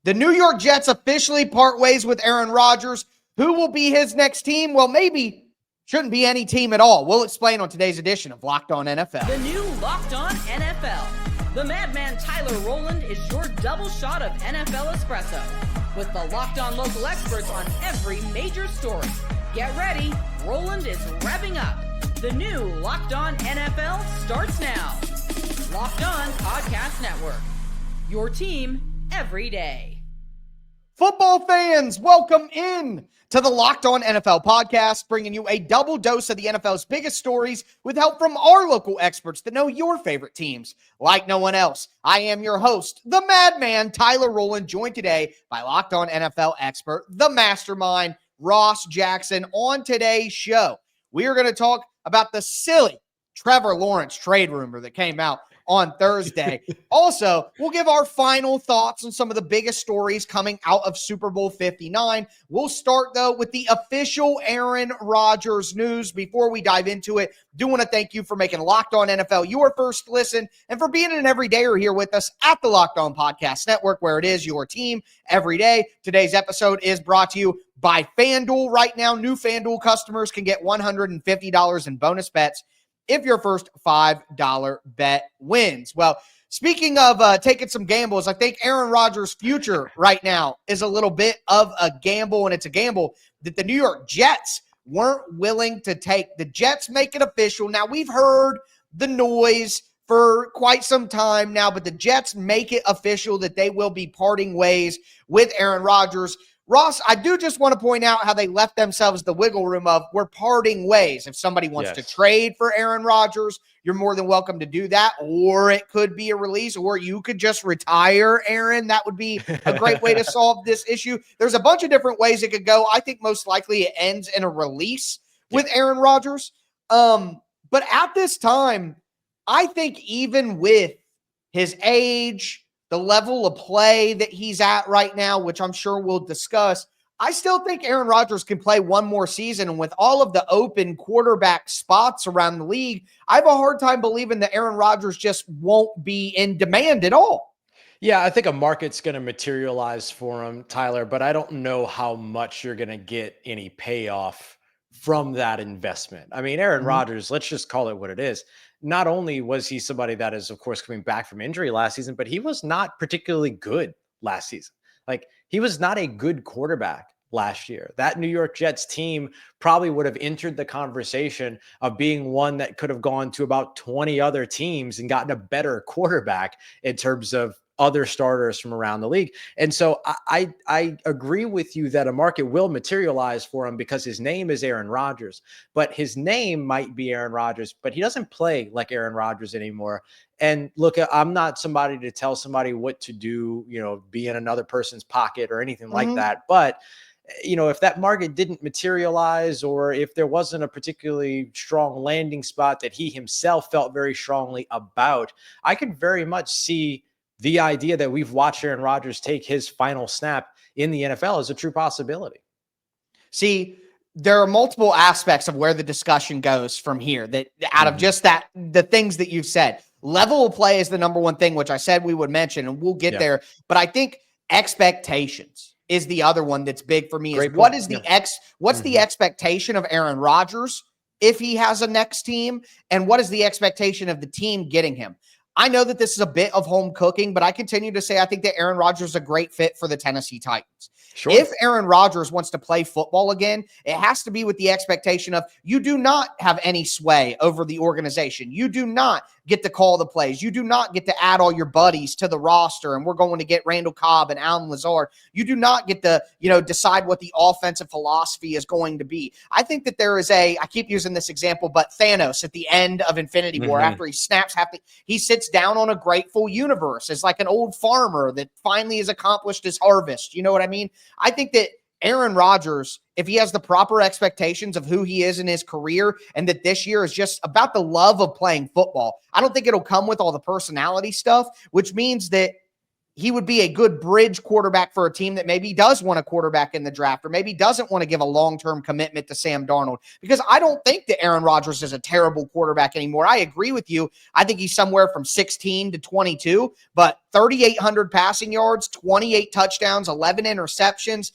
The New York Jets officially part ways with Aaron Rodgers. Who will be his next team? Well, maybe shouldn't be any team at all. We'll explain on today's edition of Locked On NFL. The new Locked On NFL. The madman Tyler Rowland is your double shot of NFL espresso with the Locked On local experts on every major story. Get ready. Rowland is revving up. The new Locked On NFL starts now. Locked On Podcast Network. Your team every day. Football fans, welcome in to the Locked On NFL podcast, bringing you a double dose of the NFL's biggest stories with help from our local experts that know your favorite teams like no one else. I am your host, the madman, Tyler Rowland, joined today by Locked On NFL expert, the mastermind, Ross Jackson. On today's show, we are going to talk about the silly Trevor Lawrence trade rumor that came out on Thursday. Also, we'll give our final thoughts on some of the biggest stories coming out of Super Bowl 59. We'll start, though, with the official Aaron Rodgers news. Before we dive into it, do want to thank you for making Locked On NFL your first listen and for being an everydayer here with us at the Locked On Podcast Network, where it is your team every day. Today's episode is brought to you by FanDuel. Right now, new FanDuel customers can get $150 in bonus bets if your first $5 bet wins. Well, speaking of taking some gambles, I think Aaron Rodgers' future right now is a little bit of a gamble, and it's a gamble that the New York Jets weren't willing to take. The Jets make it official. Now, we've heard the noise for quite some time now, but the Jets make it official that they will be parting ways with Aaron Rodgers. Ross, I do just want to point out how they left themselves the wiggle room of we're parting ways. If somebody wants to trade for Aaron Rodgers, you're more than welcome to do that. Or it could be a release, or you could just retire Aaron. That would be a great way to solve this issue. There's a bunch of different ways it could go. I think most likely it ends in a release with Aaron Rodgers. But at this time, I think even with his age, the level of play that he's at right now, which I'm sure we'll discuss, I still think Aaron Rodgers can play one more season. And with all of the open quarterback spots around the league, I have a hard time believing that Aaron Rodgers just won't be in demand at all. Yeah, I think a market's going to materialize for him, Tyler, but I don't know how much you're going to get any payoff from that investment. I mean, Aaron Rodgers, let's just call it what it is. Not only was he somebody that is, of course, coming back from injury last season, but he was not particularly good last season. Like, he was not a good quarterback last year. That New York Jets team probably would have entered the conversation of being one that could have gone to about 20 other teams and gotten a better quarterback in terms of other starters from around the league. And so I agree with you that a market will materialize for him because his name is Aaron Rodgers, but his name might be Aaron Rodgers, but he doesn't play like Aaron Rodgers anymore. And look, I'm not somebody to tell somebody what to do, be in another person's pocket or anything like that. But if that market didn't materialize, or if there wasn't a particularly strong landing spot that he himself felt very strongly about, I could very much see the idea that we've watched Aaron Rodgers take his final snap in the NFL is a true possibility. See, there are multiple aspects of where the discussion goes from here that out of just that, the things that you've said. Level of play is the number one thing, which I said we would mention, and we'll get there. But I think expectations is the other one that's big for me. What's the expectation of Aaron Rodgers if he has a next team, and what is the expectation of the team getting him? I know that this is a bit of home cooking, but I continue to say I think that Aaron Rodgers is a great fit for the Tennessee Titans. Sure. If Aaron Rodgers wants to play football again, it has to be with the expectation of you do not have any sway over the organization. You do not get to call the plays. You do not get to add all your buddies to the roster, and we're going to get Randall Cobb and Alan Lazard. You do not get to, decide what the offensive philosophy is going to be. I think that there is I keep using this example, but Thanos at the end of Infinity War, after he snaps, he sits down on a grateful universe as like an old farmer that finally has accomplished his harvest. You know what I mean? I think that Aaron Rodgers, if he has the proper expectations of who he is in his career, and that this year is just about the love of playing football, I don't think it'll come with all the personality stuff, which means that he would be a good bridge quarterback for a team that maybe does want a quarterback in the draft or maybe doesn't want to give a long-term commitment to Sam Darnold, because I don't think that Aaron Rodgers is a terrible quarterback anymore. I agree with you. I think he's somewhere from 16 to 22, but 3,800 passing yards, 28 touchdowns, 11 interceptions.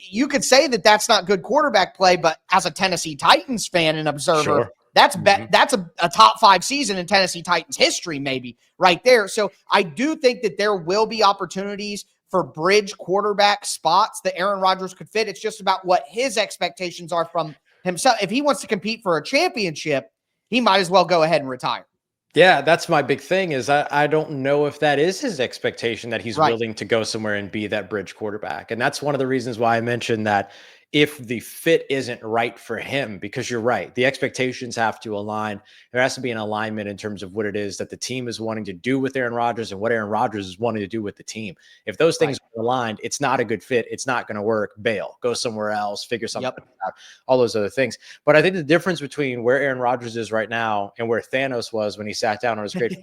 You could say that that's not good quarterback play, but as a Tennessee Titans fan and observer, Sure. that's a top 5 season in Tennessee Titans history, maybe right there. So I do think that there will be opportunities for bridge quarterback spots that Aaron Rodgers could fit. It's just about what his expectations are from himself. If he wants to compete for a championship, he might as well go ahead and retire. Yeah, that's my big thing is I don't know if that is his expectation, that he's willing to go somewhere and be that bridge quarterback. And that's one of the reasons why I mentioned that if the fit isn't right for him, because you're right, the expectations have to align. There has to be an alignment in terms of what it is that the team is wanting to do with Aaron Rodgers and what Aaron Rodgers is wanting to do with the team. If those things are aligned, it's not a good fit. It's not going to work. Bail, go somewhere else, figure something out, all those other things. But I think the difference between where Aaron Rodgers is right now and where Thanos was when he sat down on his great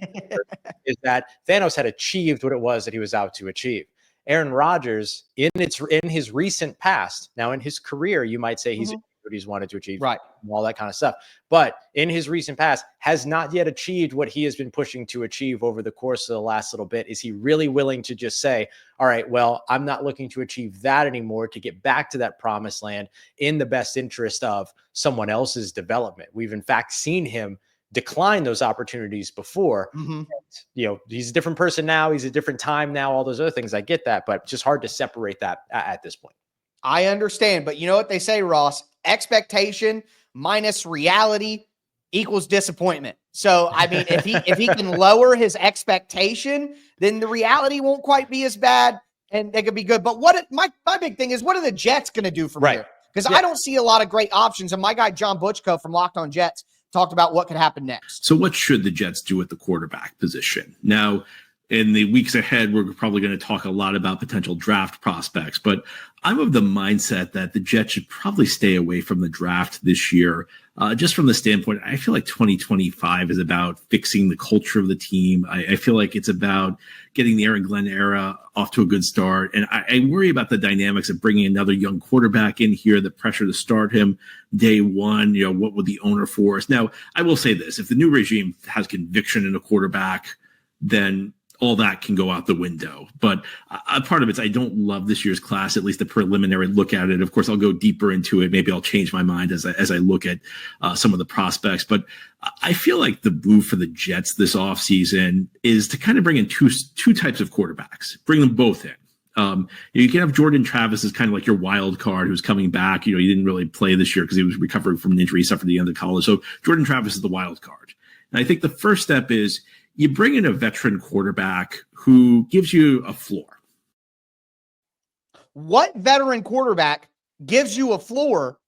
is that Thanos had achieved what it was that he was out to achieve. Aaron Rodgers, in his recent past, now in his career, you might say he's what he's wanted to achieve, right, all that kind of stuff. But in his recent past, has not yet achieved what he has been pushing to achieve over the course of the last little bit. Is he really willing to just say, all right, well, I'm not looking to achieve that anymore to get back to that promised land in the best interest of someone else's development? We've in fact seen him decline those opportunities before. You know, he's a different person now. He's a different time now, all those other things. I get that, but just hard to separate that at this point. I understand, but you know what they say, Ross, expectation minus reality equals disappointment. So, I mean, if he can lower his expectation, then the reality won't quite be as bad and they could be good. But my big thing is, what are the Jets going to do from here? Because I don't see a lot of great options. And my guy, John Butchko from Locked On Jets, talked about what could happen next. So what should the Jets do at the quarterback position? Now, in the weeks ahead, we're probably going to talk a lot about potential draft prospects, but I'm of the mindset that the Jets should probably stay away from the draft this year. Just from the standpoint, I feel like 2025 is about fixing the culture of the team. I feel like it's about getting the Aaron Glenn era off to a good start. And I worry about the dynamics of bringing another young quarterback in here, the pressure to start him day one. You know, what would the owner force? Now, I will say this, if the new regime has conviction in a quarterback, then all that can go out the window. But part of it is I don't love this year's class, at least the preliminary look at it. Of course, I'll go deeper into it. Maybe I'll change my mind as I look at some of the prospects. But I feel like the move for the Jets this offseason is to kind of bring in two types of quarterbacks, bring them both in. You can have Jordan Travis as kind of like your wild card who's coming back. You know, he didn't really play this year because he was recovering from an injury he suffered at the end of college. So Jordan Travis is the wild card. And I think the first step is you bring in a veteran quarterback who gives you a floor. What veteran quarterback gives you a floor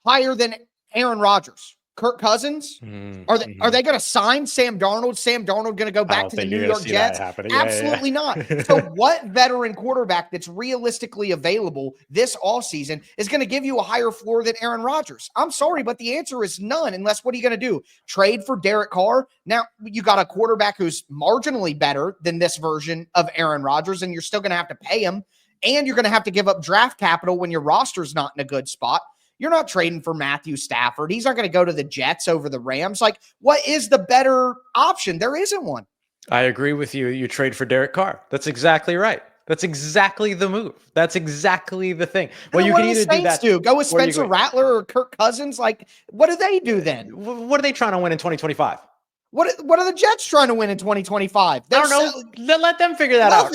higher than Aaron Rodgers? Kirk Cousins? Are they going to sign Sam Darnold? Sam Darnold going to go back to the New York Jets? Absolutely not. So what veteran quarterback that's realistically available this offseason is going to give you a higher floor than Aaron Rodgers? I'm sorry, but the answer is none, unless what are you going to do? Trade for Derek Carr? Now, you got a quarterback who's marginally better than this version of Aaron Rodgers, and you're still going to have to pay him, and you're going to have to give up draft capital when your roster's not in a good spot. You're not trading for Matthew Stafford. He's not going to go to the Jets over the Rams. Like, what is the better option? There isn't one. I agree with you. You trade for Derek Carr. That's exactly right. That's exactly the move. That's exactly the thing. Well, you can either do that. Go with Spencer Rattler or Kirk Cousins. Like, what do they do then? What are they trying to win in 2025? What are the Jets trying to win in 2025? I don't know. Let them figure that out.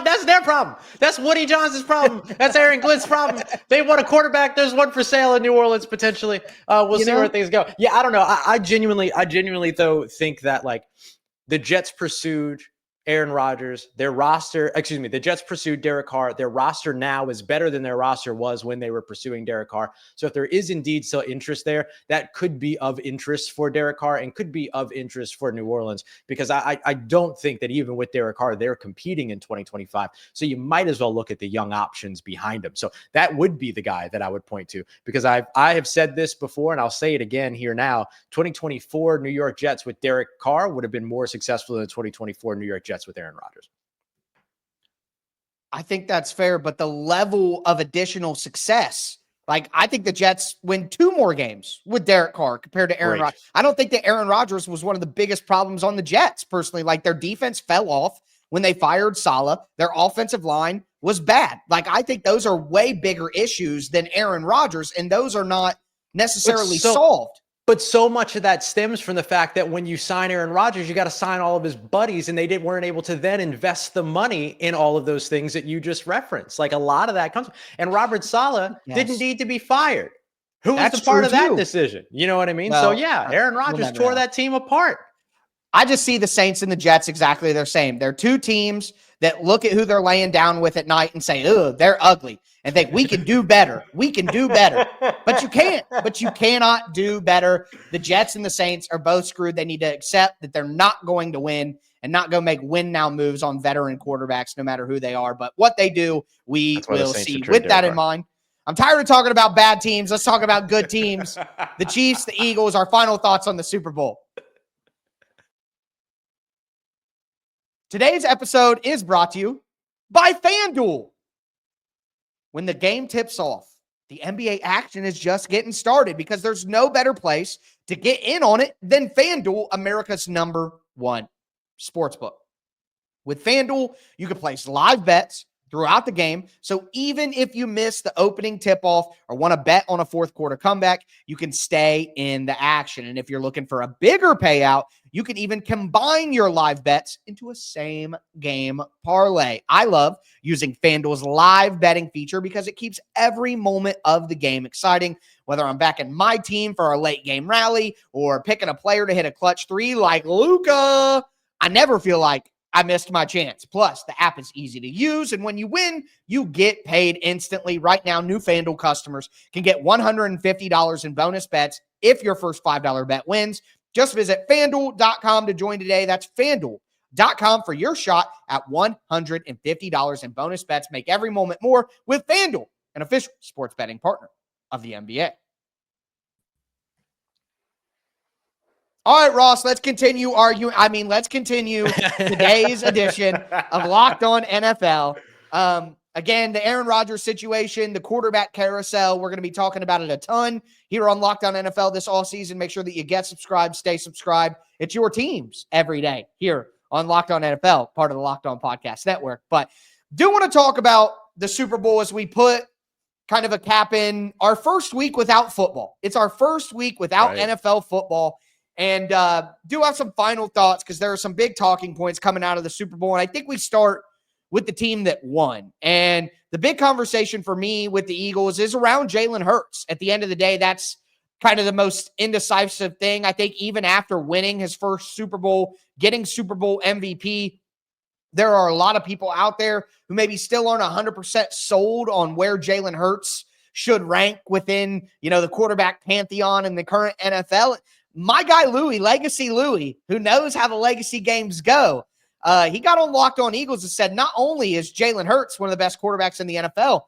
That's their problem. That's Woody Johnson's problem. That's Aaron Glenn's problem. They want a quarterback. There's one for sale in New Orleans potentially. We'll see where things go. Yeah, I don't know. I genuinely though think that like the Jets pursued Aaron Rodgers, the Jets pursued Derek Carr. Their roster now is better than their roster was when they were pursuing Derek Carr. So if there is indeed still interest there, that could be of interest for Derek Carr and could be of interest for New Orleans, because I don't think that even with Derek Carr, they're competing in 2025. So you might as well look at the young options behind him. So that would be the guy that I would point to, because I have said this before and I'll say it again here now. 2024 New York Jets with Derek Carr would have been more successful than the 2024 New York Jets Jets with Aaron Rodgers. I think that's fair, but the level of additional success, like I think the Jets win 2 more games with Derek Carr compared to Aaron Rodgers. I don't think that Aaron Rodgers was one of the biggest problems on the Jets personally. Like their defense fell off when they fired Saleh. Their offensive line was bad. Like I think those are way bigger issues than Aaron Rodgers, and those are not necessarily solved. But so much of that stems from the fact that when you sign Aaron Rodgers, you got to sign all of his buddies, and they weren't able to then invest the money in all of those things that you just referenced. Like a lot of that comes, and Robert Saleh didn't need to be fired. Who was the part of that decision? You know what I mean? Well, so yeah, Aaron Rodgers tore that team apart. I just see the Saints and the Jets exactly the same. They're 2 teams that look at who they're laying down with at night and say, "Ugh, they're ugly," and think we can do better. We can do better, but you can't. But you cannot do better. The Jets and the Saints are both screwed. They need to accept that they're not going to win and not go make win now moves on veteran quarterbacks, no matter who they are. But what they do, we will see. With that in mind, I'm tired of talking about bad teams. Let's talk about good teams. The Chiefs, the Eagles. Our final thoughts on the Super Bowl. Today's episode is brought to you by FanDuel. When the game tips off, the NBA action is just getting started because there's no better place to get in on it than FanDuel, America's #1 sportsbook. With FanDuel, you can place live bets throughout the game. So even if you miss the opening tip-off or want to bet on a fourth quarter comeback, you can stay in the action. And if you're looking for a bigger payout, you can even combine your live bets into a same game parlay. I love using FanDuel's live betting feature because it keeps every moment of the game exciting. Whether I'm backing my team for a late game rally or picking a player to hit a clutch 3 like Luka, I never feel like I missed my chance. Plus, the app is easy to use, and when you win, you get paid instantly. Right now, new FanDuel customers can get $150 in bonus bets if your first $5 bet wins. Just visit FanDuel.com to join today. That's FanDuel.com for your shot at $150 in bonus bets. Make every moment more with FanDuel, an official sports betting partner of the NBA. All right, Ross, let's continue today's edition of Locked On NFL. Again, the Aaron Rodgers situation, the quarterback carousel, we're going to be talking about it a ton here on Locked On NFL this all season. Make sure that you get subscribed, stay subscribed. It's your teams every day here on Locked On NFL, part of the Locked On Podcast Network. But do want to talk about the Super Bowl as we put kind of a cap in our first week without football. It's our first week without NFL football. And do have some final thoughts because there are some big talking points coming out of the Super Bowl. And I think we start with the team that won. And the big conversation for me with the Eagles is around Jalen Hurts. At the end of the day, that's kind of the most indecisive thing. I think even after winning his first Super Bowl, getting Super Bowl MVP, there are a lot of people out there who maybe still aren't 100% sold on where Jalen Hurts should rank within, the quarterback pantheon in the current NFL. My guy, Legacy Louie, who knows how the legacy games go, he got on Locked On Eagles and said not only is Jalen Hurts one of the best quarterbacks in the NFL,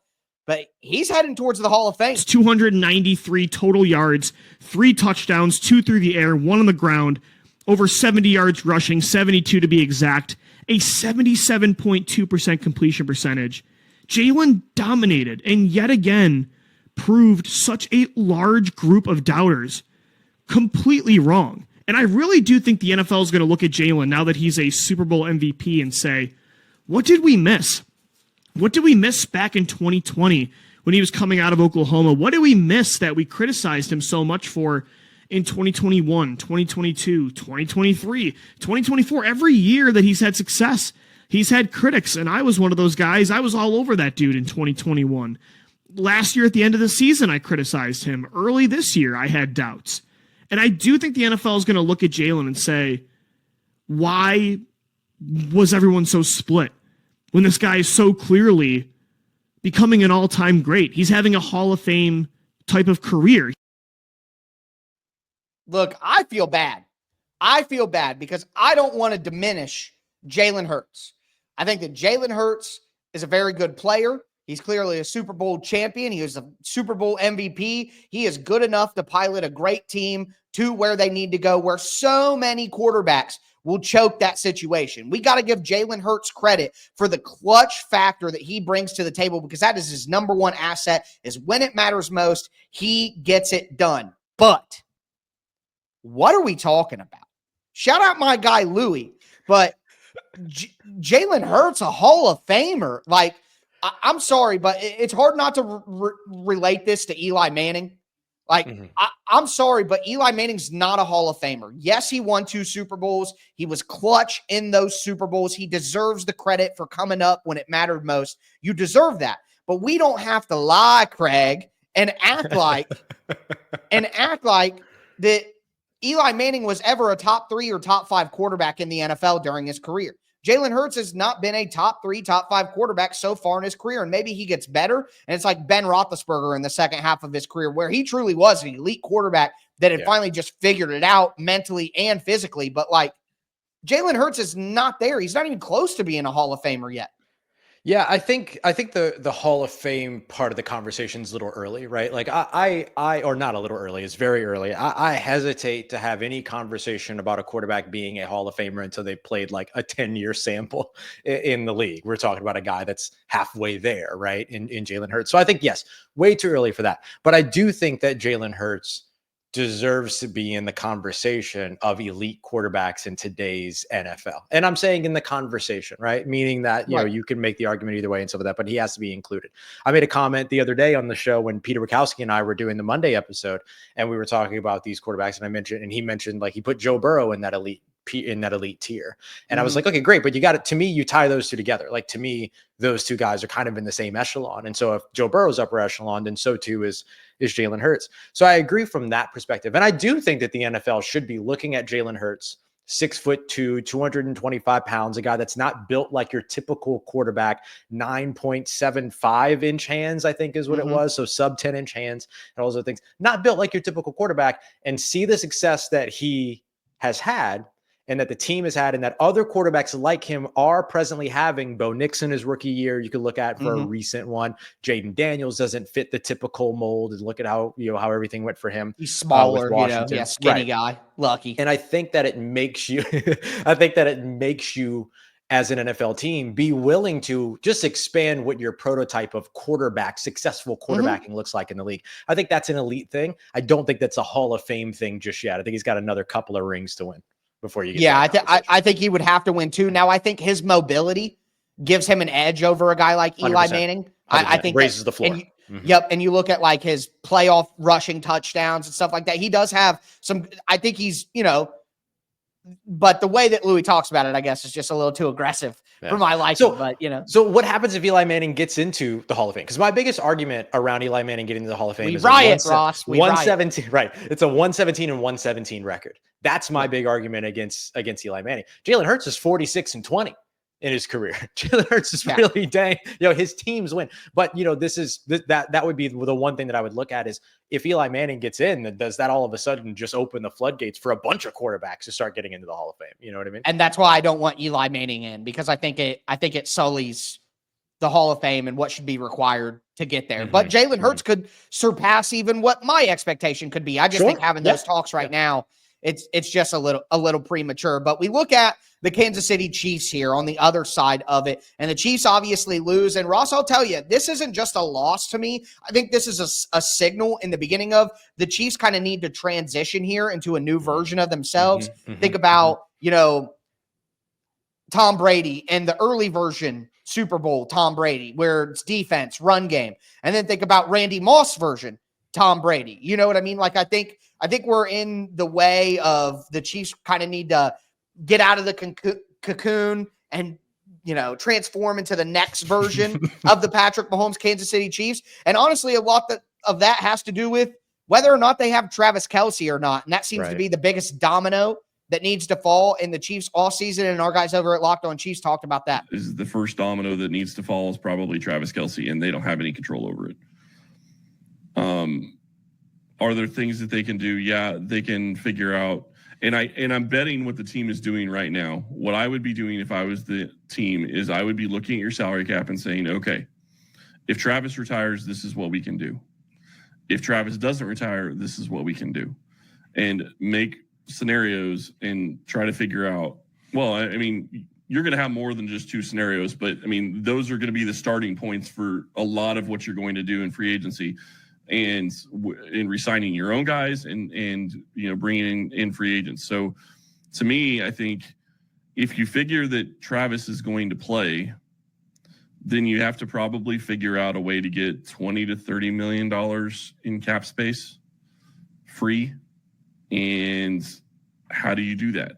but he's heading towards the Hall of Fame. It's 293 total yards, 3 touchdowns, 2 through the air, 1 on the ground, over 70 yards rushing, 72 to be exact, a 77.2% completion percentage. Jalen dominated and yet again proved such a large group of doubters completely wrong. And I really do think the NFL is going to look at Jalen now that he's a Super Bowl MVP and say, what did we miss? What did we miss back in 2020 when he was coming out of Oklahoma? What did we miss that we criticized him so much for in 2021, 2022, 2023, 2024? Every year that he's had success, he's had critics, and I was one of those guys. I was all over that dude in 2021. Last year at the end of the season, I criticized him. Early this year, I had doubts. And I do think the NFL is going to look at Jalen and say, why was everyone so split when this guy is so clearly becoming an all-time great? He's having a Hall of Fame type of career. Look, I feel bad. I feel bad because I don't want to diminish Jalen Hurts. I think that Jalen Hurts is a very good player. He's clearly a Super Bowl champion. He is a Super Bowl MVP. He is good enough to pilot a great team to where they need to go, where so many quarterbacks will choke that situation. We got to give Jalen Hurts credit for the clutch factor that he brings to the table, because that is his number one asset, is when it matters most, he gets it done. But what are we talking about? Shout out my guy Louie, but Jalen Hurts, a Hall of Famer. Like, I'm sorry, but it's hard not to relate this to Eli Manning. Like, I'm sorry, but Eli Manning's not a Hall of Famer. Yes, he won 2 Super Bowls. He was clutch in those Super Bowls. He deserves the credit for coming up when it mattered most. You deserve that. But we don't have to lie, Craig, and act like that Eli Manning was ever a top 3 or top 5 quarterback in the NFL during his career. Jalen Hurts has not been a top 3, top 5 quarterback so far in his career, and maybe he gets better. And it's like Ben Roethlisberger in the second half of his career, where he truly was an elite quarterback that had finally just figured it out mentally and physically. But like, Jalen Hurts is not there. He's not even close to being a Hall of Famer yet. Yeah, I think the Hall of Fame part of the conversation is a little early, right? Like I or not a little early, it's very early. I hesitate to have any conversation about a quarterback being a Hall of Famer until they played like a 10-year sample in the league. We're talking about a guy that's halfway there, right? In Jalen Hurts. So I think, yes, way too early for that. But I do think that Jalen Hurts deserves to be in the conversation of elite quarterbacks in today's NFL. And I'm saying in the conversation, right? Meaning that, you know, you can make the argument either way and stuff like that, but he has to be included. I made a comment the other day on the show when Peter Wachowski and I were doing the Monday episode, and we were talking about these quarterbacks, and he mentioned like he put Joe Burrow in that elite tier. And I was like, okay, great. But you got it. To me, you tie those two together. Like, to me, those two guys are kind of in the same echelon. And so if Joe Burrow's upper echelon, then so too is Jalen Hurts. So I agree from that perspective. And I do think that the NFL should be looking at Jalen Hurts, 6'2", 225 pounds, a guy that's not built like your typical quarterback, 9.75 inch hands, I think is what it was. So sub 10 inch hands and all those other things, not built like your typical quarterback, and see the success that he has had and that the team has had, and that other quarterbacks like him are presently having. Bo Nixon, his rookie year, you could look at for a recent one. Jaden Daniels doesn't fit the typical mold, and look at how everything went for him. He's smaller, skinny guy, lucky. And I think that it makes you, as an NFL team, be willing to just expand what your prototype of successful quarterbacking looks like in the league. I think that's an elite thing. I don't think that's a Hall of Fame thing just yet. I think he's got another couple of rings to win before you get I think he would have to win too. Now, I think his mobility gives him an edge over a guy like Eli Manning. I think raises the floor. And you look at like his playoff rushing touchdowns and stuff like that. He does have some, I think he's, but the way that Louis talks about it, I guess, is just a little too aggressive for my liking. So what happens if Eli Manning gets into the Hall of Fame? Because my biggest argument around Eli Manning getting into the Hall of Fame is Ross. 117. Right. It's a 117 and 117 record. That's my big argument against Eli Manning. Jalen Hurts is 46-20 in his career. Jalen Hurts is really dang. His teams win. But that would be the one thing that I would look at is, if Eli Manning gets in, then does that all of a sudden just open the floodgates for a bunch of quarterbacks to start getting into the Hall of Fame? You know what I mean? And that's why I don't want Eli Manning in, because I think it sullies the Hall of Fame and what should be required to get there. But Jalen Hurts could surpass even what my expectation could be. I just think having those talks right now, it's just a little premature. But we look at the Kansas City Chiefs here on the other side of it, and the Chiefs obviously lose. And Ross, I'll tell you, this isn't just a loss to me. I think this is a signal in the beginning of the Chiefs kind of need to transition here into a new version of themselves. Think about, Tom Brady and the early version Super Bowl Tom Brady, where it's defense, run game. And then think about Randy Moss version Tom Brady. You know what I mean? Like, I think we're in the way of the Chiefs kind of need to get out of the cocoon and, transform into the next version of the Patrick Mahomes Kansas City Chiefs. And honestly, a lot of that has to do with whether or not they have Travis Kelce or not. And that seems to be the biggest domino that needs to fall in the Chiefs all season. And our guys over at Locked On Chiefs talked about that. Is the first domino that needs to fall is probably Travis Kelce, and they don't have any control over it. Are there things that they can do? Yeah, they can figure out. And I'm betting what the team is doing right now. What I would be doing if I was the team is I would be looking at your salary cap and saying, okay, if Travis retires, this is what we can do. If Travis doesn't retire, this is what we can do. And make scenarios and try to figure out Well, I mean, you're going to have more than just two scenarios, but I mean, those are going to be the starting points for a lot of what you're going to do in free agency, and in re-signing your own guys and bringing in free agents. So, to me, I think if you figure that Travis is going to play, then you have to probably figure out a way to get $20 to $30 million in cap space free. And how do you do that?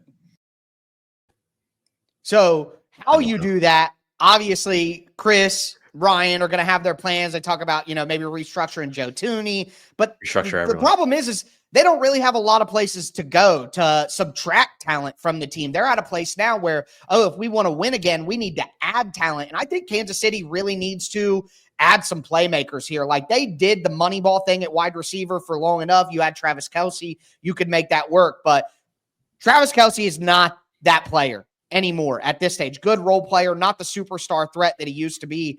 So how you do that, obviously, Chris, Ryan are going to have their plans. They talk about, maybe restructuring Joe Thuney. But the problem is they don't really have a lot of places to go to subtract talent from the team. They're at a place now where, if we want to win again, we need to add talent. And I think Kansas City really needs to add some playmakers here. Like they did the Moneyball thing at wide receiver for long enough. You had Travis Kelce. You could make that work. But Travis Kelce is not that player anymore at this stage. Good role player, not the superstar threat that he used to be.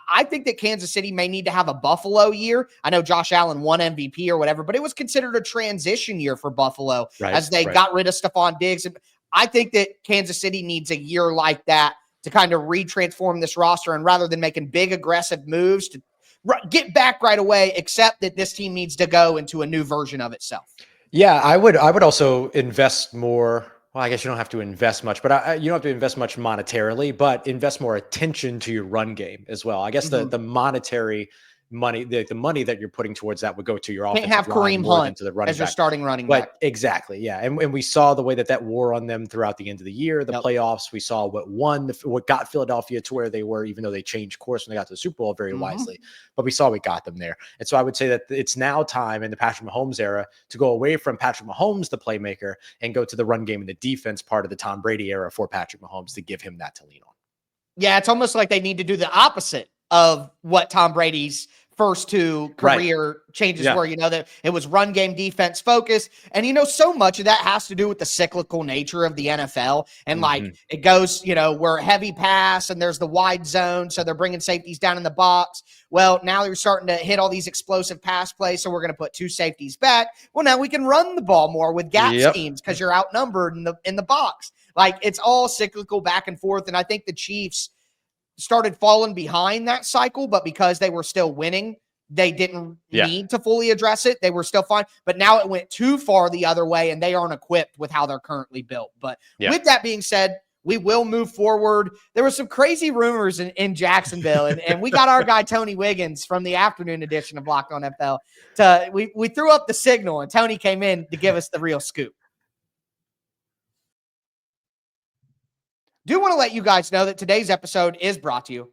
I think that Kansas City may need to have a Buffalo year. I know Josh Allen won MVP or whatever, but it was considered a transition year for Buffalo as they got rid of Stephon Diggs. And I think that Kansas City needs a year like that to kind of retransform this roster. And rather than making big aggressive moves to get back right away, accept that this team needs to go into a new version of itself. Yeah, I would also invest more. Well, I guess you don't have to invest much, but you don't have to invest much monetarily, but invest more attention to your run game as well. I guess the monetary money, the money that you're putting towards that would go to your offensive line. Can't have Kareem Hunt to the running as your starting running back. Exactly, yeah. And we saw the way that wore on them throughout the end of the year, the playoffs. We saw what got Philadelphia to where they were, even though they changed course when they got to the Super Bowl very wisely. But we saw we got them there. And so I would say that it's now time in the Patrick Mahomes era to go away from Patrick Mahomes, the playmaker, and go to the run game and the defense part of the Tom Brady era for Patrick Mahomes to give him that to lean on. Yeah, it's almost like they need to do the opposite of what Tom Brady's first two career changes were, that it was run game defense focus. And, so much of that has to do with the cyclical nature of the NFL. And it goes, we're heavy pass and there's the wide zone. So they're bringing safeties down in the box. Well, now you're starting to hit all these explosive pass plays. So we're going to put two safeties back. Well, now we can run the ball more with gap schemes because you're outnumbered in the box. Like it's all cyclical back and forth. And I think the Chiefs started falling behind that cycle, but because they were still winning, they didn't need to fully address it. They were still fine, but now it went too far the other way and they aren't equipped with how they're currently built. But with that being said, we will move forward. There were some crazy rumors in Jacksonville and we got our guy, Tony Wiggins from the afternoon edition of Locked On NFL we threw up the signal and Tony came in to give us the real scoop. Do want to let you guys know that today's episode is brought to you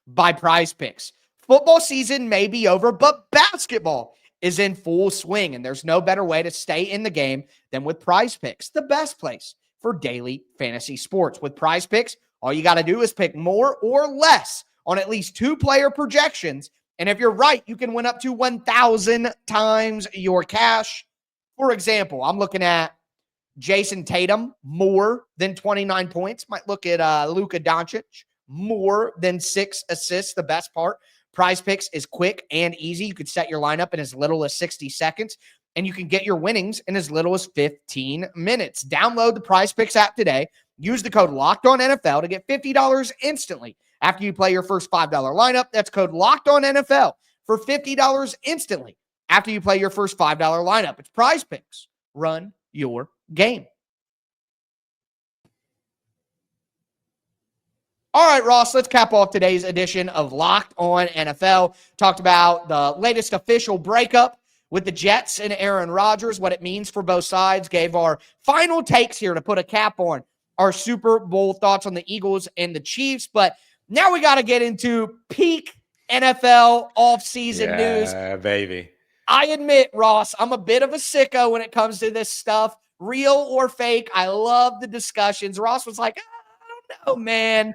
by PrizePicks. Football season may be over, but basketball is in full swing, and there's no better way to stay in the game than with PrizePicks, the best place for daily fantasy sports. With PrizePicks, all you got to do is pick more or less on at least 2-player projections, and if you're right, you can win up to 1,000 times your cash. For example, I'm looking at Jason Tatum, more than 29 points. Might look at Luka Doncic, more than 6 assists. The best part, PrizePicks is quick and easy. You could set your lineup in as little as 60 seconds, and you can get your winnings in as little as 15 minutes. Download the PrizePicks app today. Use the code LOCKEDONNFL to get $50 instantly. After you play your first $5 lineup, that's code LOCKEDONNFL for $50 instantly. After you play your first $5 lineup, it's PrizePicks. Run your game. All right, Ross, let's cap off today's edition of Locked On NFL. Talked about the latest official breakup with the Jets and Aaron Rodgers, what it means for both sides. Gave our final takes here to put a cap on our Super Bowl thoughts on the Eagles and the Chiefs. But now we got to get into peak NFL offseason news. Yeah, baby. I admit, Ross, I'm a bit of a sicko when it comes to this stuff. Real or fake, I love the discussions. Ross was like, I don't know, man.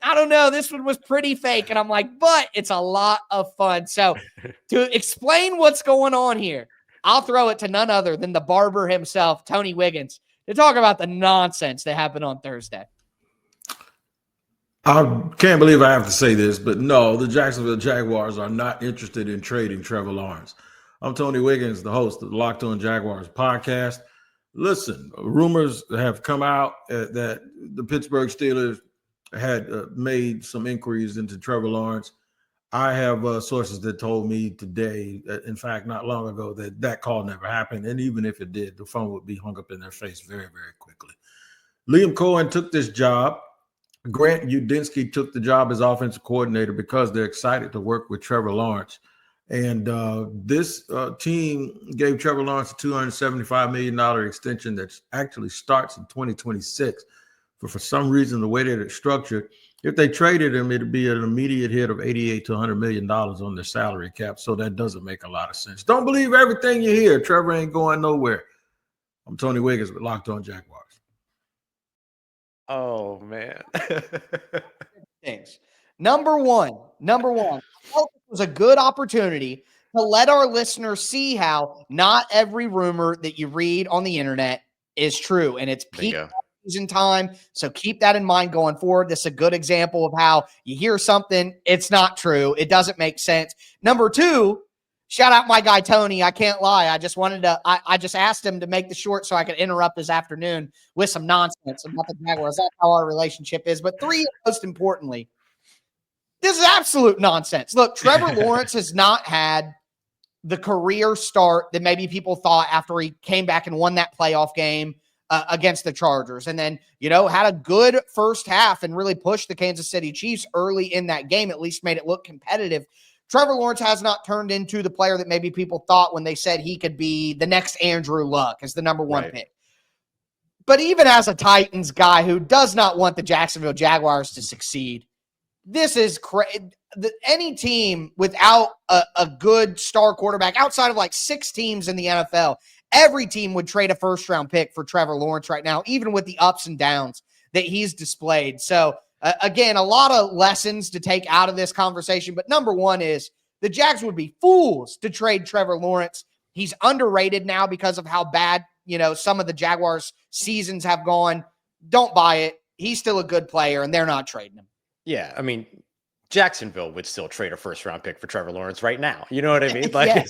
I don't know. This one was pretty fake. And I'm like, but it's a lot of fun. So to explain what's going on here, I'll throw it to none other than the barber himself, Tony Wiggins, to talk about the nonsense that happened on Thursday. I can't believe I have to say this, but no, the Jacksonville Jaguars are not interested in trading Trevor Lawrence. I'm Tony Wiggins, the host of the Locked On Jaguars podcast. Listen, rumors have come out that the Pittsburgh Steelers had made some inquiries into Trevor Lawrence. I have sources that told me today, in fact, not long ago, that call never happened. And even if it did, the phone would be hung up in their face very, very quickly. Liam Cohen took this job. Grant Udinski took the job as offensive coordinator because they're excited to work with Trevor Lawrence. And this team gave Trevor Lawrence a $275 million extension that actually starts in 2026. But for some reason, the way that it's structured, if they traded him, it'd be an immediate hit of $88 to $100 million on their salary cap. So that doesn't make a lot of sense. Don't believe everything you hear. Trevor ain't going nowhere. I'm Tony Wiggins with Locked On Jaguars. Oh, man. Things. Number one, I felt it was a good opportunity to let our listeners see how not every rumor that you read on the internet is true. And it's peak season time. So keep that in mind going forward. This is a good example of how you hear something, it's not true. It doesn't make sense. Number two, shout out my guy, Tony. I can't lie. I just wanted to, I just asked him to make the short so I could interrupt this afternoon with some nonsense about the Jaguars. That's how our relationship is. But three, most importantly, this is absolute nonsense. Look, Trevor Lawrence has not had the career start that maybe people thought after he came back and won that playoff game against the Chargers. And then, had a good first half and really pushed the Kansas City Chiefs early in that game, at least made it look competitive. Trevor Lawrence has not turned into the player that maybe people thought when they said he could be the next Andrew Luck as the number one pick. But even as a Titans guy who does not want the Jacksonville Jaguars to succeed, this is crazy. Any team without a good star quarterback, outside of like 6 teams in the NFL, every team would trade a first-round pick for Trevor Lawrence right now, even with the ups and downs that he's displayed. So, again, a lot of lessons to take out of this conversation. But number one is the Jags would be fools to trade Trevor Lawrence. He's underrated now because of how bad, some of the Jaguars' seasons have gone. Don't buy it. He's still a good player, and they're not trading him. Yeah, I mean, Jacksonville would still trade a first-round pick for Trevor Lawrence right now. You know what I mean? Like,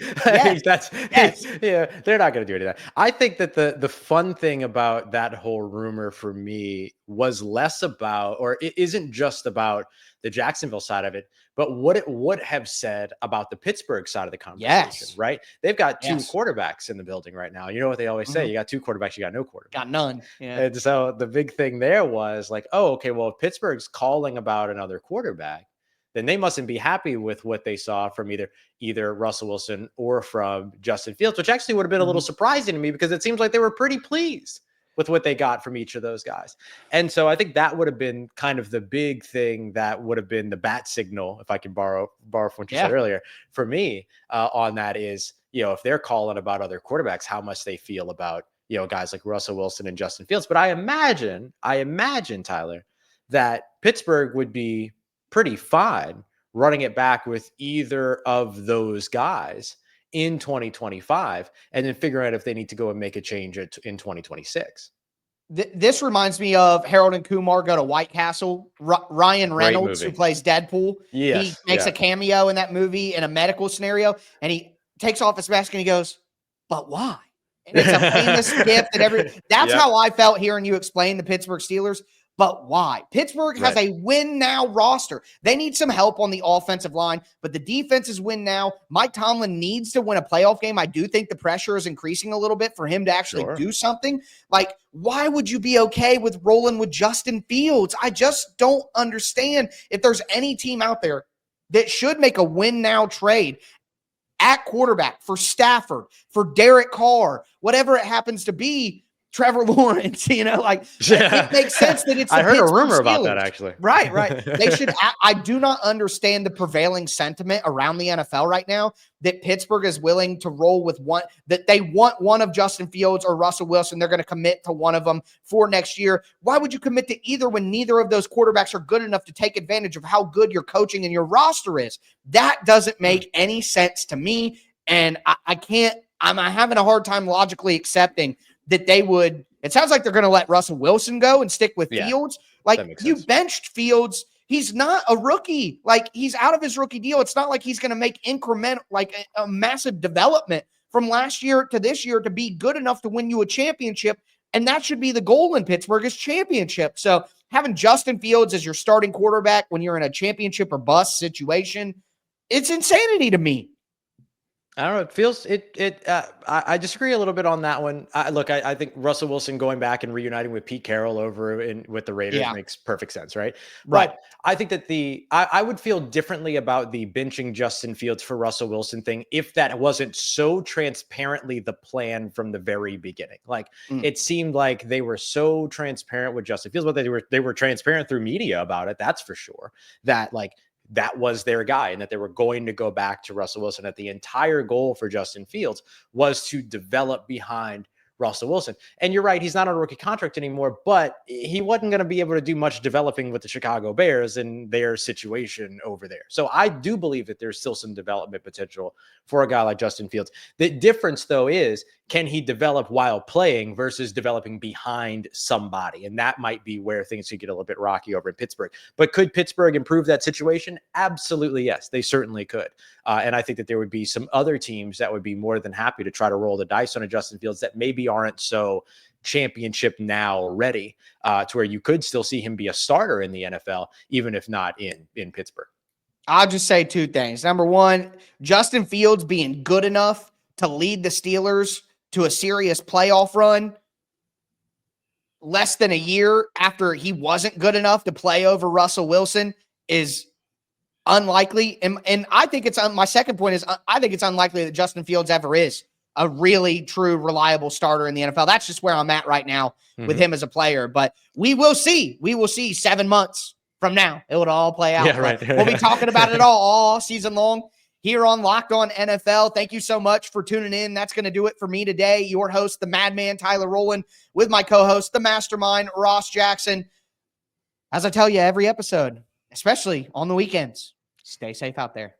yeah, they're not going to do any of that. I think that the fun thing about that whole rumor for me was less about, or it isn't just about the Jacksonville side of it, but what it would have said about the Pittsburgh side of the conversation, right? They've got 2 quarterbacks in the building right now. You know what they always say? You got 2 quarterbacks, you got no quarterback. Got none. Yeah. And so the big thing there was like, oh, okay, well, if Pittsburgh's calling about another quarterback, then they mustn't be happy with what they saw from either Russell Wilson or from Justin Fields, which actually would have been a little surprising to me because it seems like they were pretty pleased with what they got from each of those guys. And so I think that would have been kind of the big thing that would have been the bat signal, if I can borrow from what you said earlier, for me on that is, if they're calling about other quarterbacks, how much they feel about, guys like Russell Wilson and Justin Fields. But I imagine, Tyler, that Pittsburgh would be pretty fine running it back with either of those guys in 2025 and then figuring out if they need to go and make a change in 2026. This reminds me of Harold and Kumar Go to White Castle. Ryan Reynolds, who plays Deadpool, he makes a cameo in that movie in a medical scenario, and he takes off his mask and he goes, "But why?" And it's a famous gift that that's how I felt hearing you explain the Pittsburgh Steelers. But why? Pittsburgh has a win now roster. They need some help on the offensive line, but the defense is win now. Mike Tomlin needs to win a playoff game. I do think the pressure is increasing a little bit for him to actually do something. Like, why would you be okay with rolling with Justin Fields? I just don't understand if there's any team out there that should make a win now trade at quarterback for Stafford, for Derek Carr, whatever it happens to be. Trevor Lawrence, it makes sense that it's. I heard Pittsburgh a rumor Steelers. about that actually. Right. They should. I do not understand the prevailing sentiment around the NFL right now that Pittsburgh is willing to roll with one, that they want one of Justin Fields or Russell Wilson. They're going to commit to one of them for next year. Why would you commit to either when neither of those quarterbacks are good enough to take advantage of how good your coaching and your roster is? That doesn't make any sense to me, and I can't. I'm having a hard time logically accepting that they would. It sounds like they're going to let Russell Wilson go and stick with Fields. Like, you benched Fields. He's not a rookie. Like, he's out of his rookie deal. It's not like he's going to make increment, like a massive development from last year to this year to be good enough to win you a championship. And that should be the goal in Pittsburgh, is championship. So having Justin Fields as your starting quarterback when you're in a championship or bust situation, it's insanity to me. I don't know. It feels I disagree a little bit on that one. I think Russell Wilson going back and reuniting with Pete Carroll with the Raiders makes perfect sense, right? Right. But I think that I would feel differently about the benching Justin Fields for Russell Wilson thing if that wasn't so transparently the plan from the very beginning. Like it seemed like they were so transparent with Justin Fields, but they were transparent through media about it. That's for sure. That was their guy and that they were going to go back to Russell Wilson, that the entire goal for Justin Fields was to develop behind Russell Wilson. And you're right, he's not on a rookie contract anymore, but he wasn't going to be able to do much developing with the Chicago Bears and their situation over there. So I do believe that there's still some development potential for a guy like Justin Fields. The difference, though, is can he develop while playing versus developing behind somebody? And that might be where things could get a little bit rocky over in Pittsburgh. But could Pittsburgh improve that situation? Absolutely, yes. They certainly could. And I think that there would be some other teams that would be more than happy to try to roll the dice on a Justin Fields that maybe aren't so championship now ready to where you could still see him be a starter in the NFL, even if not in Pittsburgh. I'll just say two things. Number one, Justin Fields being good enough to lead the Steelers to a serious playoff run less than a year after he wasn't good enough to play over Russell Wilson is unlikely. And I think it's my second point is I think it's unlikely that Justin Fields ever is a really true, reliable starter in the NFL. That's just where I'm at right now with him as a player. But we will see. We will see 7 months from now. It would all play out. Yeah, right. We'll be talking about it all season long here on Locked On NFL. Thank you so much for tuning in. That's going to do it for me today. Your host, the Madman Tyler Rowland, with my co-host, the Mastermind Ross Jackson. As I tell you every episode, especially on the weekends, stay safe out there.